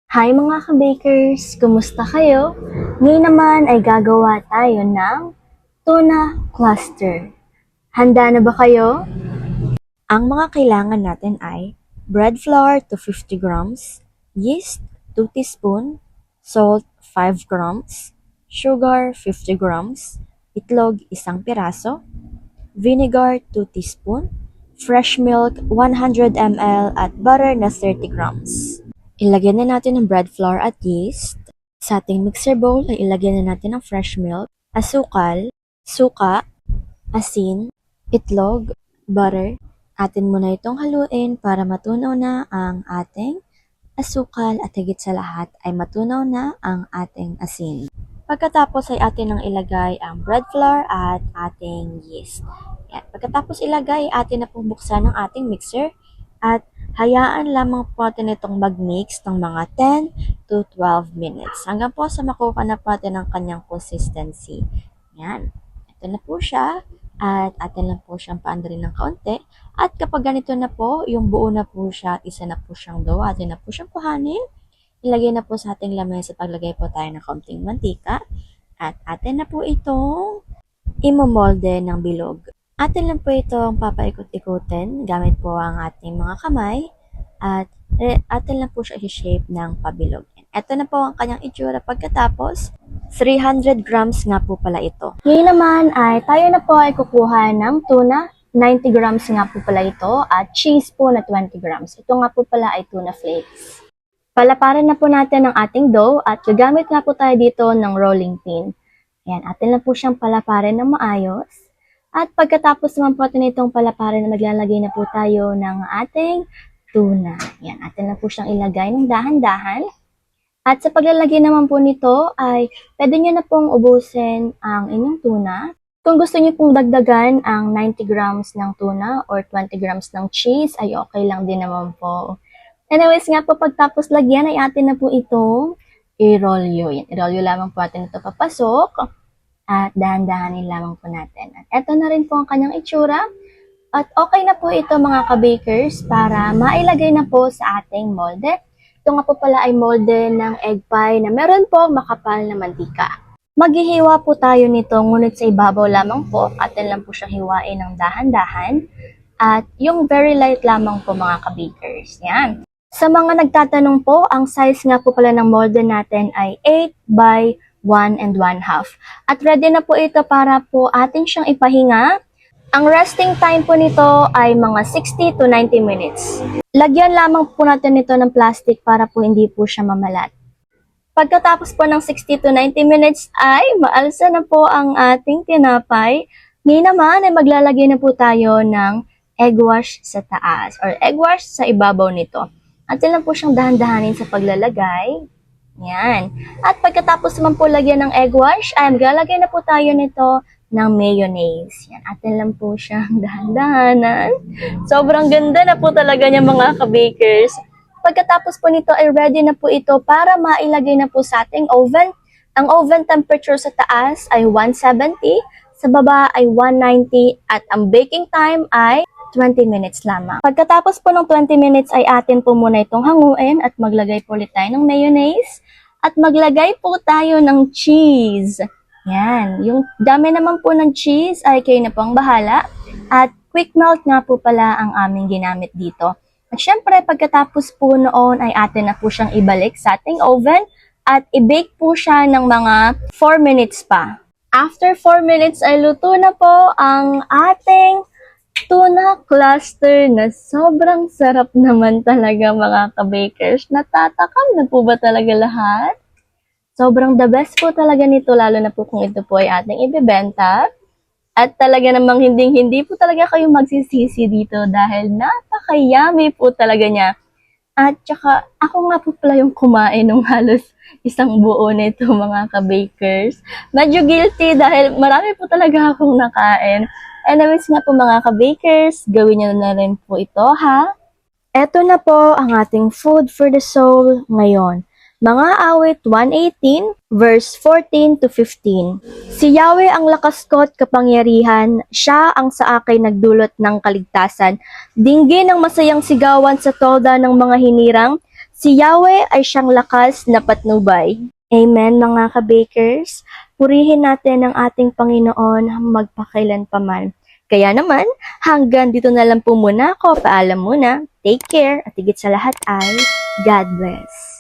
Hi mga ka-bakers! Kumusta kayo? Ngayon naman ay gagawa tayo ng tuna cluster. Handa na ba kayo? Ang mga kailangan natin ay bread flour to 50 grams, yeast 2 teaspoon, salt 5 grams, sugar 50 grams, itlog 1 piraso, vinegar 2 teaspoon, fresh milk 100 ml at butter na 30 grams. Ilagay na natin ang bread flour at yeast. Sa ating mixer bowl ay ilagay na natin ang fresh milk, asukal, suka, asin, itlog, butter. Atin muna itong haluin para matunaw na ang ating asukal at higit sa lahat ay matunaw na ang ating asin. Pagkatapos ay atin nang ilagay ang bread flour at ating yeast. Yan. Pagkatapos ilagay, atin na pong buksan ang ating mixer at hayaan lamang po natin itong mag-mix ng mga 10 to 12 minutes hanggang po sa makuha na po natin ang kanyang consistency. Yan. Ito na po siya at atin lang po siyang paandarin ng kaunti. At kapag ganito na po, yung buo na po siya at isa na po siyang dough, atin na po siyang kuhanin. Ilagay na po sa ating lamesa, paglagay po tayo ng kaunting mantika. At atin na po itong imomolde ng bilog. Atin lang po itong papaikot-ikutin gamit po ang ating mga kamay at atin lang po siya i-shape ng pabilog. Ito na po ang kanyang itsura pagkatapos. 300 grams nga po pala ito. Ngayon naman ay tayo na po ay kukuha ng tuna. 90 grams nga po pala ito at cheese po na 20 grams. Ito nga po pala ay tuna flakes. Palaparin na po natin ang ating dough at gagamit nga po tayo dito ng rolling pin. Ayan, atin lang po siyang palaparin ng maayos. At pagkatapos naman po natin itong palaparin, maglalagay na po tayo ng ating tuna. Ayan, atin na po siyang ilagay ng dahan-dahan. At sa paglalagay naman po nito ay pwede nyo na pong ubusin ang inyong tuna. Kung gusto nyo pong dagdagan ang 90 grams ng tuna or 20 grams ng cheese ay okay lang din naman po. Anyways nga po, pagtapos lagyan ay atin na po itong i-rolyo. I-rolyo lamang po natin ito papasok. At dahan-dahanin lamang po natin. At eto na rin po ang kanyang itsura. At okay na po ito mga ka-bakers para mailagay na po sa ating molde. Ito nga po pala ay molde ng egg pie na meron po makapal na mantika. Maghihiwa po tayo nito ngunit sa ibabaw lamang po. Atin lang po siyang hiwain ng dahan-dahan. At yung very light lamang po mga ka-bakers. Yan. Sa mga nagtatanong po, ang size nga po pala ng molde natin ay 8 by 1 1/2. At ready na po ito para po atin siyang ipahinga. Ang resting time po nito ay mga 60 to 90 minutes. Lagyan lamang po natin ito ng plastic para po hindi po siya mamalat. Pagkatapos po ng 60 to 90 minutes ay maalsa na po ang ating tinapay. Ngayon naman ay maglalagay na po tayo ng egg wash sa taas or egg wash sa ibabaw nito. Atin lang po siyang dahan-dahanin sa paglalagay. Yan. At pagkatapos naman po lagyan ng egg wash, ay maglalagay na po tayo nito ng mayonnaise. Yan. Atin lang po siyang dahan-dahanan. Sobrang ganda na po talaga niya mga ka-bakers. Pagkatapos po nito ay ready na po ito para mailagay na po sa ating oven. Ang oven temperature sa taas ay 170, sa baba ay 190 at ang baking time ay 20 minutes lamang. Pagkatapos po ng 20 minutes ay atin po muna itong hanguin at maglagay po ulit tayo ng mayonnaise at maglagay po tayo ng cheese. Yan. Yung dami naman po ng cheese ay kayo na po ang bahala at quick melt nga po pala ang aming ginamit dito. At syempre pagkatapos po noon ay atin na po siyang ibalik sa ating oven at i-bake po siya ng mga 4 minutes pa. After 4 minutes ay luto na po ang ating tuna cluster na sobrang sarap naman talaga mga ka-bakers. Natatakam na po ba talaga lahat? Sobrang the best po talaga nito lalo na po kung ito po ay ating ibebenta. At talaga namang hindi po talaga kayo magsisisi dito dahil napaka-yummy po talaga niya. At saka ako nga po pala yung kumain ng halos isang buo nito mga ka-bakers. Medyo guilty dahil marami po talaga akong nakain. Anyways nga po mga ka-bakers, gawin nyo na rin po ito ha. Eto na po ang ating food for the soul ngayon. Mga awit 118 verse 14 to 15. Si Yahweh ang lakas ko at kapangyarihan, siya ang sa akin nagdulot ng kaligtasan. Dinggin ang masayang sigawan sa tolda ng mga hinirang, Si Yahweh ay siyang lakas na patnubay. Amen mga ka-bakers. Purihin natin ang ating Panginoon magpakailanpaman. Kaya naman, hanggang dito na lang po muna ako. Paalam muna. Take care at higit sa lahat ay God bless.